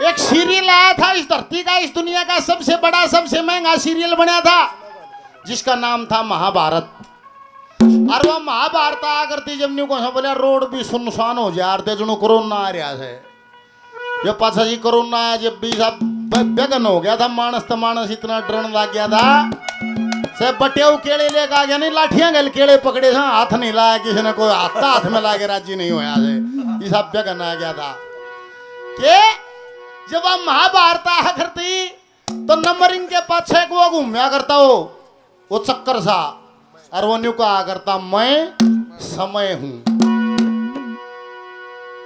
एक सीरियल आया था इस धरती का, इस दुनिया का सबसे बड़ा सबसे महंगा सीरियल बना था, जिसका नाम था महाभारत। और वो महाभारत आ करती जब न्यू को बोले रोड भी सुनसान हो जा रहे जो कोरोना आ रहा है। ये पाछा जी कोरोना आया जब भी सब बेगन हो गया था, मानस तो मानस इतना डरन लग गया था से बटियाऊ केले लेकर आ गया, नहीं लाठियां गल केले पकड़े था, हाथ नहीं लाया किसी ने, कोई हाथ में लाके राजी नहीं होया से, ये सब बेगन आ गया था। के जब हम महाभारत आया करती तो नंबरिंग के पाछे वो घूमया करता हो वो चक्कर सा, और वो न्यू कहा करता मैं समय हूं।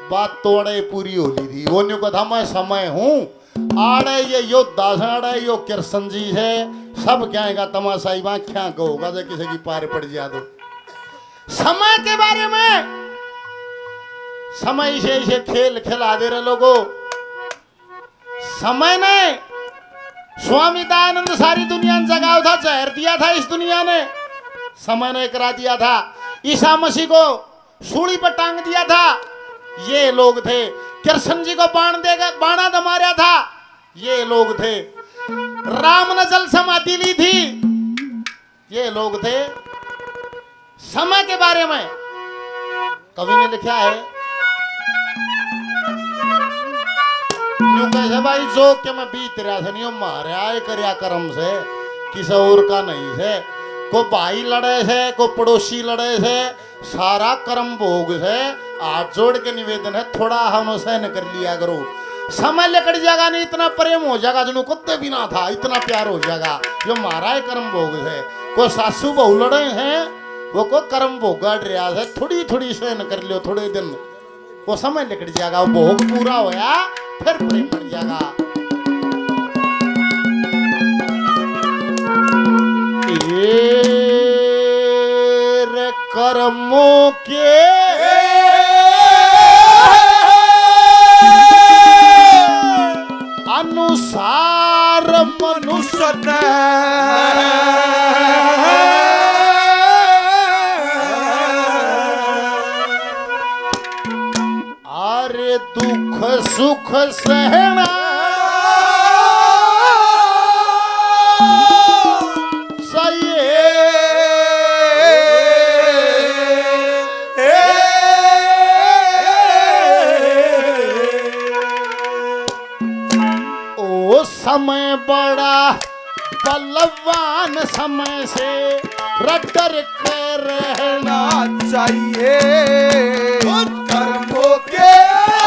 बात तोड़े पूरी हो ली थी। वो न्यू कहा मैं समय हूं, आड़े ये योद्धा से, आड़े यो कृष्ण जी है, सब कहेगा तमाशा ही क्या कहोगा जो किसी की पार पड़ जाए तो। समय के बारे में समय से इसे खेल खिला दे रहे लोगों। समय ने स्वामी दयानंद सारी दुनिया ने जगाया था, जहर दिया था इस दुनिया ने, समय ने करा दिया था। ईसा मसीह को सूली पर टांग दिया था, ये लोग थे। कृष्ण जी को बाण देगा बाणा द मारा था, ये लोग थे। राम ने जल समाधि ली थी, ये लोग थे। समय के बारे में कवि ने लिखा है कैसे भाई जो के मैं बीत रहा था नहीं मारा करया कर्म से, किसी और का नहीं है। को भाई लड़े से, को पड़ोसी लड़े से, सारा कर्म भोग से। हाथ जोड़ के निवेदन है थोड़ा हम सहन कर लिया करो। समय लेकर जाएगा नहीं, इतना प्रेम हो जाएगा जिन्हों कुत्ते भी ना था, इतना प्यार हो जाएगा। जो मारा है कर्म भोग है। को सासू बहू लड़े हैं, वो को कर्म भोग रहा है, थोड़ी थोड़ी सहन कर लियो थोड़े दिन, वो समय लेकर जाएगा। वो भोग पूरा होया फिर प्रेम बन जाएगा। ये कर्मों के अनुसार मनुष्य ने अरे दुख सुख सहना समय बड़ा बलवान, समय से डर कर रहना चाहिए। कर्मों के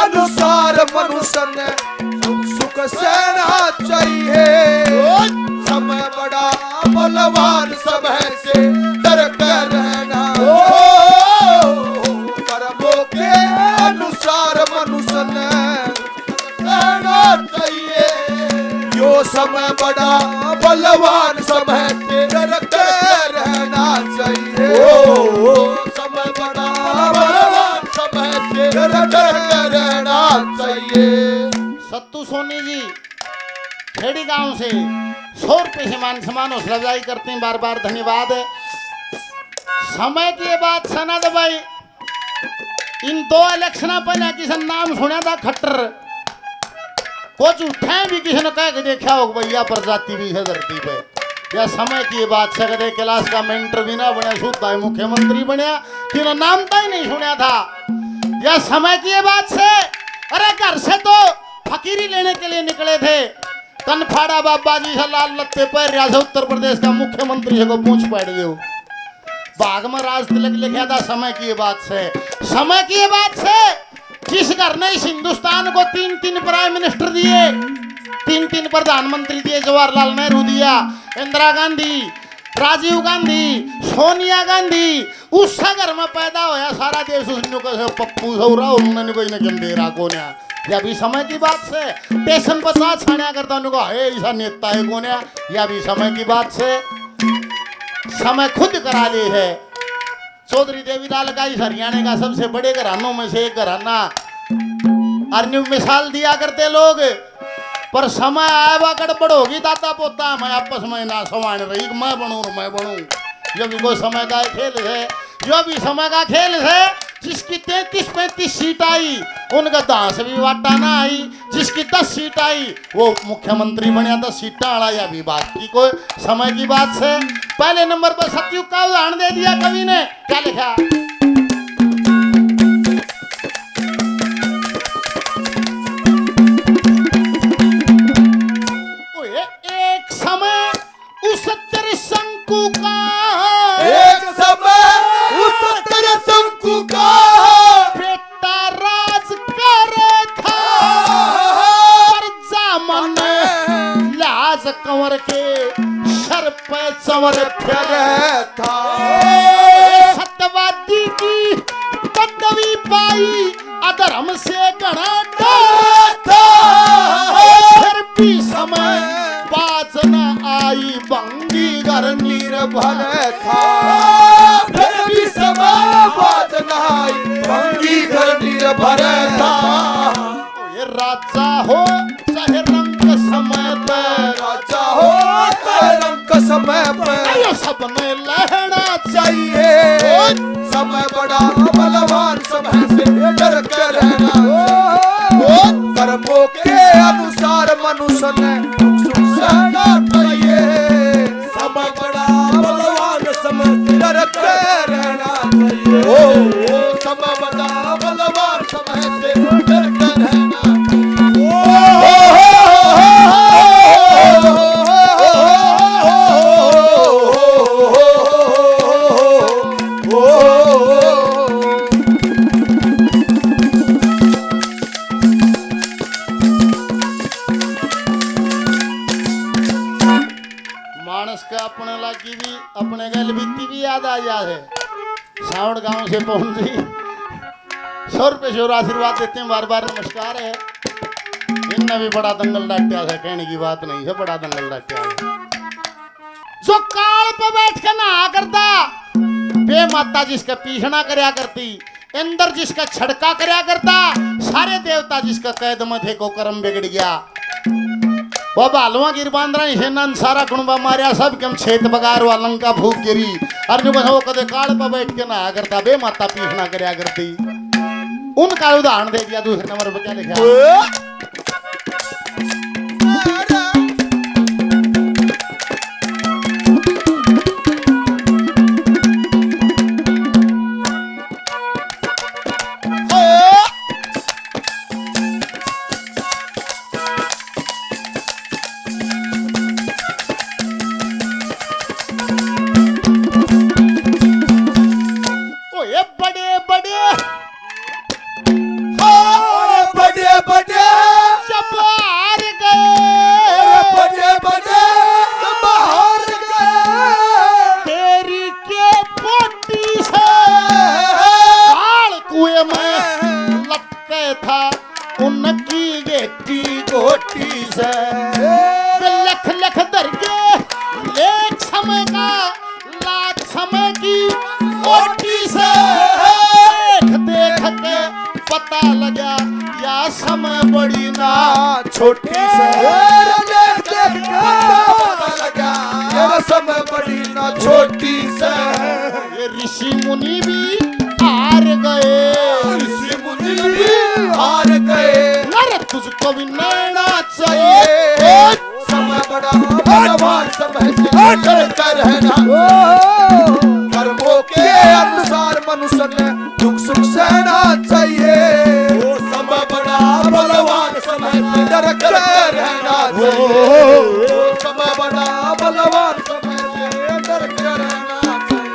अनुसार मनुष्य ने सुख सुख सहना चाहिए। समय बड़ा बलवान, समय से डर कर रहना। कर्मों के अनुसार मनुष्य ने सहना चाहिए। यो समय बड़ा बलवान, समय से डर कर रहना चाहिए। समय बड़ा बलवान, समय से डर कर रहना चाहिए। सत्तू सोनी जी खेड़ी गांव से 100 रुपये से मान सम्मान हौसला अफजाई करते हैं, बार बार धन्यवाद। समय की ये बात सना दे भाई, इन 2 इलेक्शन पहले किसी नाम सुना था खट्टर, कुछ उठे भी किसी ने कह के देखा हो भैया प्रजाति भी है धरती पे। या समय की बात से कदे क्लास का मेंटर भी ना बने, सुधा मुख्यमंत्री बनया कि नाम तो ही नहीं सुना था। या समय की बात से अरे घर से तो फकीरी लेने के लिए निकले थे, कनफाड़ा बाबा जी से लाल लत्ते पर रियासत उत्तर प्रदेश का मुख्यमंत्री को पूछ पड़ गए। बाग में राज तिलक लिखा था समय की बात से। समय की बात से जिस घर ने इस हिंदुस्तान को 3-3 प्राइम मिनिस्टर दिए, 3-3 प्रधानमंत्री दिए, जवाहरलाल नेहरू दिया, इंदिरा गांधी, राजीव गांधी, सोनिया गांधी, उस घर में पैदा होया सारा देश उसने पप्पू सौरा उन्होंने कोई न दे रहा कोन्या। या भी समय की बात से स्टेशन पर साथ छाया करता उनको है ऐसा नेता है कोन्या। या भी समय की बात से समय खुद करा ले है। चौधरी देवीलाल का इस हरियाणा का सबसे बड़े घरानों में से एक घराना, अर्न्यू मिसाल दिया करते लोग, पर समय आया गड़बड़ होगी दाता पोता मैं आपस में ना समान रही, मैं बनूं। ये भी कोई समय का खेल है, जो भी समय का खेल है। जिसकी 33-35 सीट आई उनका 10 भी वाटा ना आई, जिसकी 10 सीट आई वो मुख्यमंत्री बनिया 10 सीटा वाला, या भी बात की कोई समय की बात से। पहले नंबर पर सतयुग का उदाहरण दे दिया कवि ने, क्या लिखा? एक समय उस शंकु का, एक समय उस शंकु का बेटा राज करे था, परजामन लाज कंवर के सर पे चंवर फिर था। सत्यवादी की पदवी पाई अधर्म से घना डरा था, फिर भी समय बाज न आई बंगी घर निर्भर था, फिर भी समय बाज न आई बंगी घर निर्भर था। ये राजा हो चाहे रंग समय पे, राजा हो चाहे रंग समय पे, आयो सबने लहना चाहिए समय बड़ा बलवान, समय से डर के रहना चाहिए। कर्मों के अनुसार मनुष्य ने सुख सहना चाहिए, समय बड़ा बलवान, समय से डर के रहना चाहिए। समय बड़ा बलवान, समय से डर के रहना मानस का अपने लागी भी अपने गल बीती भी याद आ जाए। सावड़ गांव से पहुंची 100 रुपये से और आशीर्वाद देते हैं, बार बार नमस्कार है। इनने भी बड़ा दंगल डांटा है, कहने की बात नहीं है, बड़ा दंगल डांटा है। जो काल पे बैठ के नहा करता, बे माता जिसका पीछना करया करती, इंद्र जिसका छड़का करया करता, सारे देवता जिसका कैद में थे को कर्म बिगड़ गया। वो बालवा गिर बांद्रा हिनन सारा कुणबा मारिया, सब कम छेत बगार वा लंका भूख गिरी। अर्जुन वो कदे काल पर बैठ के नहा करता, बे माता पीछना करया करती। उनका उदाहरण दे दिया। दूसरे नंबर पर क्या लिखा? छोटी समय बड़ी ना छोटी से। ये ऋषि मुनि भी हार गए, ऋषि मुनि भी हार गए। नर तुझको भी नैना चाहिए, समय बड़ा बलवान, समय से डरकर रहना। कर्मों के अनुसार मनुष्य ने दुख सुख सहना चाहिए। समय बड़ा बलवान, समय से डरकर रहना चाहिए। समय बड़ा बलवान, समय से डरकर रहना चाहिए।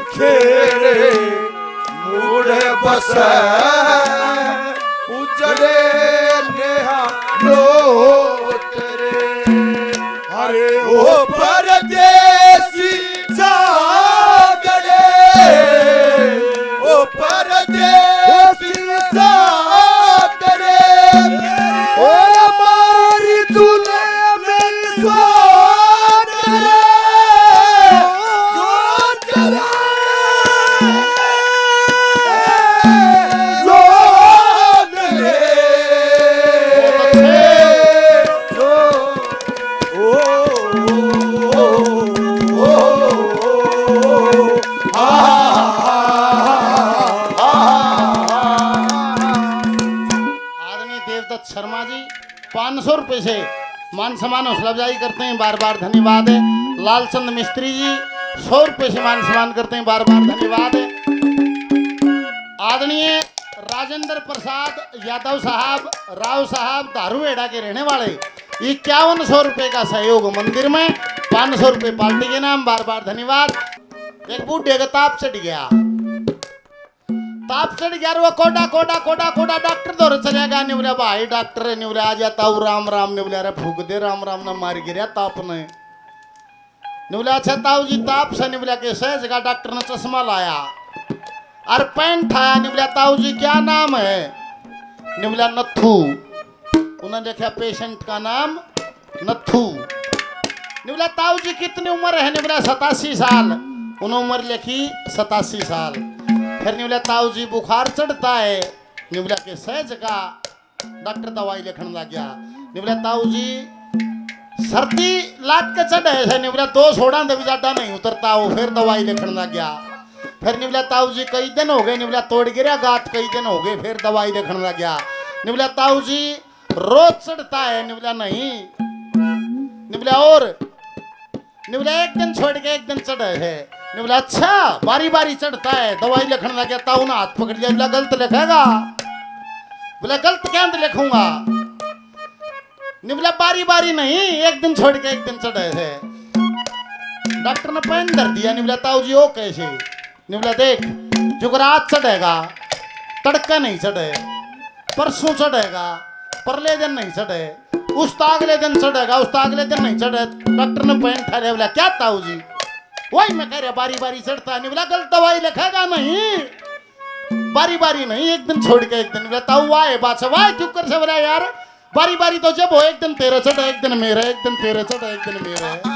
खेड़े मूढ़े बस उजड़े नेहा लोटरे। अरे ओ परदेसी जागरे, ओ परदेसी जागरे। ओ हमारी दुनिया में स्वाद रे, रुपए से मान सम्मान हौसला अफजाई करते हैं, बार बार धन्यवाद है। लालचंद मिस्त्री जी 100 रुपए से मान सम्मान करते हैं, बार बार धन्यवाद है। आदरणीय राजेंद्र प्रसाद यादव साहब, राव साहब धारूहेड़ा के रहने वाले 5100 रुपए का सहयोग मंदिर में, 500 रुपए पार्टी के नाम, बार बार धन्यवाद। एक बूढ़े का ताप चढ़ गया, ताप चढ़ गया, वो कोडा कोडा कोडा कोडा डॉक्टर दौर चलेगा। निवला भाई डॉक्टर निवला आ जाता हूँ, राम राम निवला रे फूक दे, राम राम ना मार गिरा ताप ने। निवला अच्छा ताऊ जी ताप से, निवला के सहज का डॉक्टर ने चश्मा लाया और पैंट आया। निवला ताऊ जी क्या नाम है? निवला नथू। उन्होंने देखा पेशेंट का नाम नथू। निवला ताऊ जी कितनी उम्र है? निवला 87 साल। उन्होंने उम्र लिखी 87 साल। फिर निवला ताऊ जी बुखार चढ़ता है। निवला के सहज का डॉक्टर दवाई लिखने लग गया। निवला ताऊ जी सर्दी लाद के चढ़े है। निवला 2 सोडा दे भी ज्यादा नहीं उतरता, वो फिर दवाई लिखने लग गया। फिर निवला ताऊ जी कई दिन हो गए, निवला तोड़ गिरा गात, कई दिन हो गए, फिर दवाई लिखने लग गया। निवला ताऊ जी रोज चढ़ता है। निवला नहीं, निवला और निवला एक दिन छोड़ के एक दिन चढ़े है। निवला अच्छा बारी बारी चढ़ता है, दवाई लिखने लग गया। ताऊ ने हाथ पकड़ लिया, निवला गलत लिखेगा। बोला गलत क्या लिखूंगा? निवला बारी बारी नहीं, एक दिन छोड़ के एक दिन चढ़े है। डॉक्टर ने पेन धर दिया। निवला ताऊ जी ओ कैसे? निवला देख जुगरात चढ़ेगा, तड़का नहीं चढ़े, परसों चढ़ेगा, परले दिन नहीं चढ़े, उस अगले दिन चढ़ेगा, उस अगले दिन नहीं चढ़े। डॉक्टर ने पेन ठहरे। बोला क्या ताऊ जी? वही मैं कह रहा बारी बारी चढ़ता है। निवला गलत दवाई लिखेगा नहीं, बारी बारी नहीं, एक दिन छोड़ के एक दिन। निवला ताऊ वाह बात से वाह क्यों कर से? बोला यार बारी बारी तो जब हो, एक दिन तेरे चढ़े एक दिन मेरे, एक दिन तेरे चढ़े एक दिन मेरे।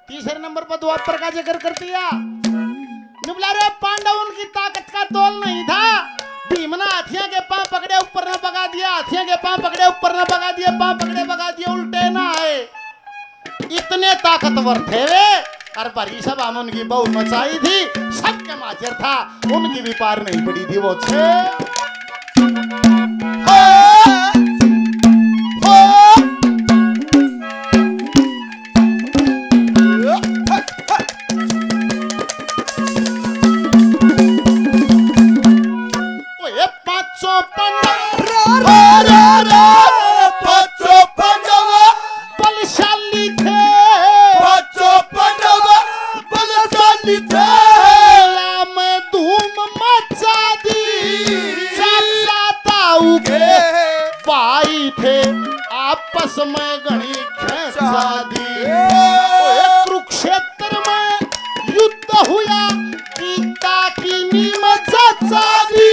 तीसरे नंबर पर द्वापर का जिक्र कर दिया। निवला रे पांडव उनकी ताकत का तोल नहीं था। भीम ने हाथियों के पांव पकड़े ऊपर न भगा दिया, हाथियों के पांव पकड़े ऊपर न भगा दिया, पांव पकड़े भगा दिए, उल्टे ना आए। इतने ताकतवर थे वे। और भरी सभा में उनकी बहु मचाई थी, सबके माचर था, उनकी भी पार नहीं पड़ी थी वो छे। भाई थे आपस में घनी खेचा दी। कुरुक्षेत्र में युद्ध हुआ, गीता की नीम चचा दी।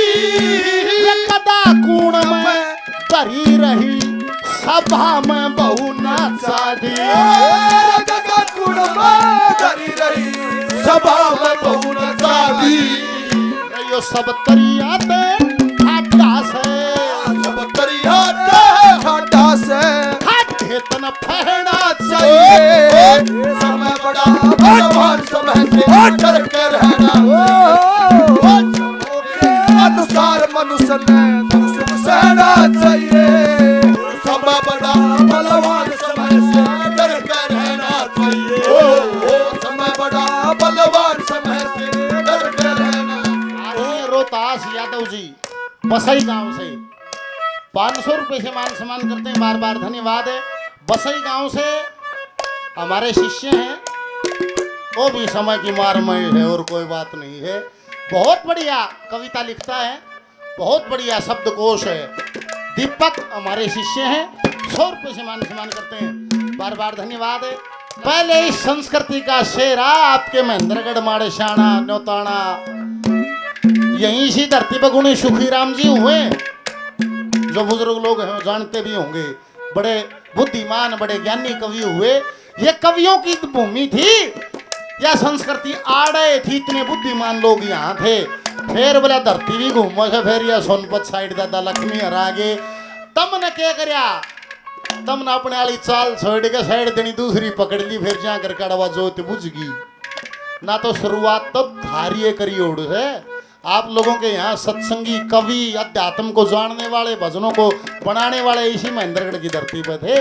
कदा कूण में धरी रही, सभा में बहु नाचा दी। कदा कूण में धरी रही, सभा में बहु नाचा दी। यो सब तरिया दे ठाटा से, तन फहना चाहिए। समय बड़ा बलवान, समय से डर के रहना। अनुसार मनुष्य ने सुख सहना चाहिए। समय बड़ा बलवान, समय से डर के रहना चाहिए। समय बड़ा बलवान, समय से डर के रहना। रोहतास यादव जी बसई गांव से 500 रुपए से मान सम्मान करते हैं, बार बार धन्यवाद है। बसई गांव से हमारे शिष्य हैं, वो भी समय की मार में है और कोई बात नहीं है। बहुत बढ़िया कविता लिखता है, बहुत बढ़िया शब्दकोश है। दीपक हमारे शिष्य हैं, 100 रुपए से मान सम्मान करते हैं, बार बार धन्यवाद है। पहले इस संस्कृति का शेरा आपके महेंद्रगढ़ माड़े शाना न्योताना, यहीं सी धरती पर गुणी सुखीराम जी हुए, जो बुजुर्ग लोग हैं जानते भी होंगे। बड़े बुद्धिमान बड़े ज्ञानी कवि हुए। ये कवियों की भूमि थी, यह संस्कृति आड़े थी, इतने बुद्धिमान लोग यहाँ थे। फिर बोला धरती भी घूमो से, फिर यह सोनपत साइड दादा लक्ष्मी हरागे। तमने क्या करया, तमने अपने वाली चाल छोड़ के साइड देनी दूसरी पकड़ ली, फिर जाकर कड़वा जोत बुझ गई। ना तो शुरुआत तो धारिये करी ओढ़ है। आप लोगों के यहाँ सत्संगी कवि अध्यात्म को जानने वाले भजनों को बनाने वाले इसी महेंद्रगढ़ की धरती पर थे।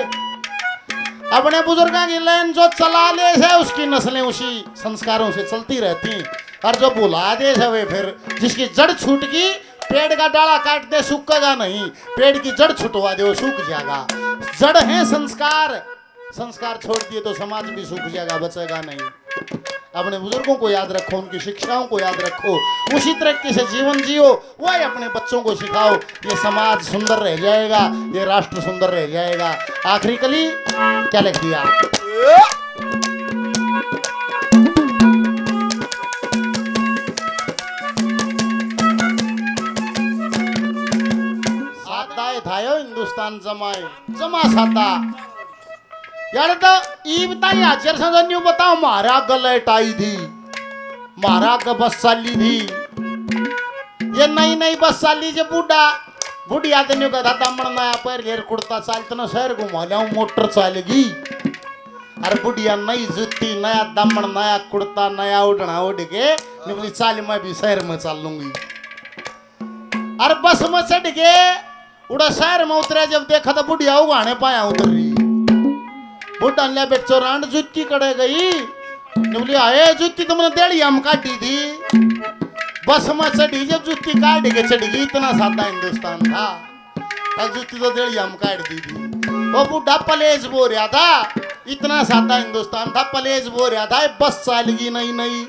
अपने बुजुर्गों की लाइन जो चला ले है उसकी नस्लें उसी संस्कारों से चलती रहती, और जो बुला दे है वे फिर जिसकी जड़ छूट गई, पेड़ का डाला काट दे सूखेगा नहीं, पेड़ की जड़ छुटवा दे वो सूख जाएगा। जड़ है संस्कार, संस्कार छोड़ दिए तो समाज भी सूख जाएगा, बचेगा नहीं। अपने बुजुर्गों को याद रखो, उनकी शिक्षाओं को याद रखो, उसी तरीके से जीवन जियो, वही अपने बच्चों को सिखाओ। ये समाज सुंदर रह जाएगा, ये राष्ट्र सुंदर रह जाएगा। आखिरी कली क्या लिख दिया? सादा थायो हिंदुस्तान जमाए जमा सादा यार। तो ई बताई हाजर सजन्यू बताओ, मारा गलट आई थी, मारा का बस चाली थी, ये नई नई बस चाली जो बूढ़ा बूढ़ी आदमी का था दामन नया पैर घेर कुर्ता चाल तो शहर घुमा लिया मोटर चालेगी, अरे बुढ़िया नई जूती नया दामन नया कुर्ता नया उड़ना उड़ के निकली चाल मैं भी शहर में चल लूंगी। अरे बस में चढ़ के उड़ा शहर में उतरे, जब देखा तो बुढ़िया उगाने पाया उतर रही, बुढ़ा ने बेचो रांड जुत्ती कड़े गई, बोली आए जुत्ती तुमने देड़ी हम काटी थी, बस में चढ़ी जब जुत्ती काट के चढ़ गई। इतना सादा हिंदुस्तान था, अब जुत्ती तो देड़ी हम काट दी थी। वो बुढ़ा पलेज बो रहा था, इतना सादा हिंदुस्तान था, पलेज बो रहा था, बस चालेगी नहीं नहीं।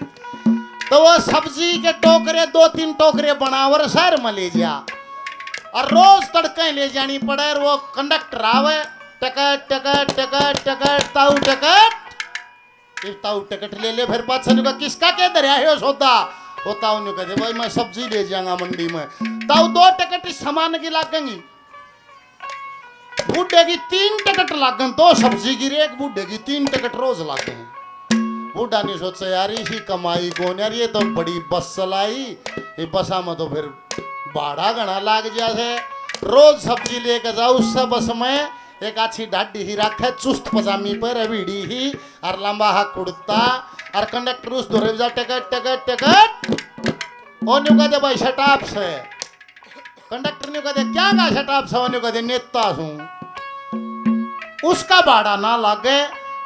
तो वो सब्जी के टोकरे 2-3 टोकरे बनावर शहर में ले जा, और रोज तड़के ले जानी पड़े। और वो कंडक्टर आवे, टिकट टिकट टिकट टिकट ताऊ टिकट, ताऊ टिकट ले ले, फिर पास का किसका के दरिया है सौदा, वो ताऊ ने कहते भाई मैं सब्जी ले जाऊंगा मंडी में, ताऊ 2 टिकट इस सामान की लागेंगी, बूढ़े की 3 टिकट लागन, 2 सब्जी की एक बूढ़े की 3 टिकट रोज लागे। बूढ़ा ने सोचा यार इसी कमाई कौन यार, ये तो बड़ी बस चलाई, ये बसा में तो फिर भाड़ा घना लाग जाए, रोज सब्जी लेके जाओ। उससे बस में एक अच्छी ढाडी ही रखे, चुस्त पजामी पर अबीड़ी ही और लंबा हा कुर्ता, और कंडक्टर उस दौरे जा टिकट टिकट टिकट, और न्यू कहते भाई शटाप से, कंडक्टर न्यू कहते क्या का शटाप से, न्यू कहते नेता हूँ, उसका भाड़ा ना लागे।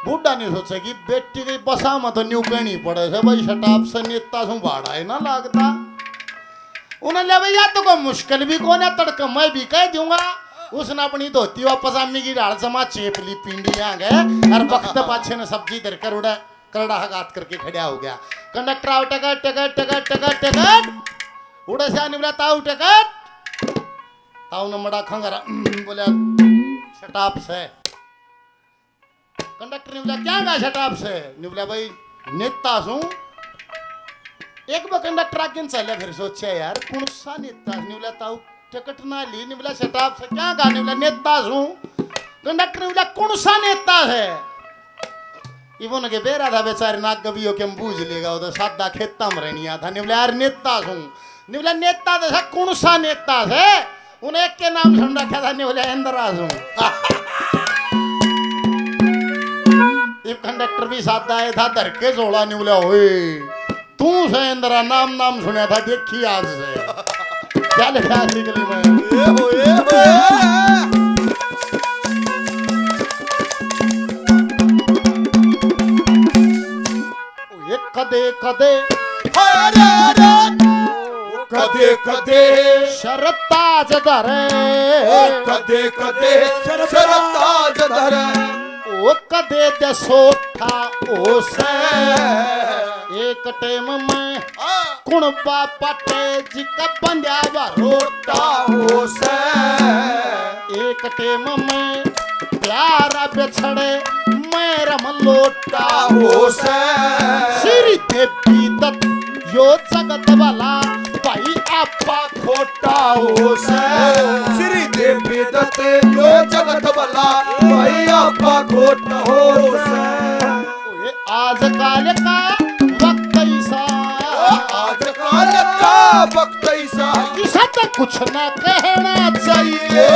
बूढ़ा नहीं सोचे कि बेटी की बसा में तो न्यू कहनी पड़े से भाई शटाप से नेता हूँ, भाड़ा ही ना लागता। उन्होंने भैया तो कोई मुश्किल भी कौन है, तड़का मैं भी कह दूंगा। उसने अपनी धोती व पजामी की डाल समा चेप ली, पिंडी आ गए, और वक्त पाछे ने सब्जी धरकर उड़ा करड़ा हगात करके खड़ा हो गया। कंडक्टर आओ ticket ticket ticket ticket ticket, उड़े से निकला ताऊ टिकट, ताऊ ने मड़ा खंगरा बोला शटाप से, कंडक्टर ने बोला क्या कहा शटाप से, ने बोला भाई नेता हूँ। एक बार कंडक्टर आगे चले, फिर सोचा यार कौन सा नेता, ने बोला ताऊ टिकट ना ली, ने बोला शटाप से क्या कहा, ने बोला नेता हूँ। कंडक्टर ने बोला कौन सा नेता है, इवन के बेरा था बेचारे नाग कवियों के हम बूझ लेगा, वो तो सादा खेता में रहनी था। ने बोला यार नेता हूँ, ने बोला नेता था कौन सा नेता है, उन्हें एक के नाम सुन रखा था, ने बोला इंद्राज हूँ। कंडक्टर भी सादा आया था, धर के जोड़ा, ने बोला ओए तू से इंदिरा नाम नाम सुना था, देखी आज से क्या लिखा निकली में कदे कदे कदे कदे शरताज धरे, कदे कदे शरताज धरे, ओ कदे दसोठा ओ से एक टेम में कुणबा पटे जी का बंध्या रोटा हो से, एक टेम में प्यारा बिछड़े मेरा मलोटा हो से, श्री देवी दत्त यो जगत वाला भाई आपा खोटा हो से, श्री देवी दत्त यो जगत वाला भाई आपा खोटा हो से। आज काल का वक्त ऐसा, आज काल का वक्त ऐसा, किसा तो कुछ ना कहना चाहिए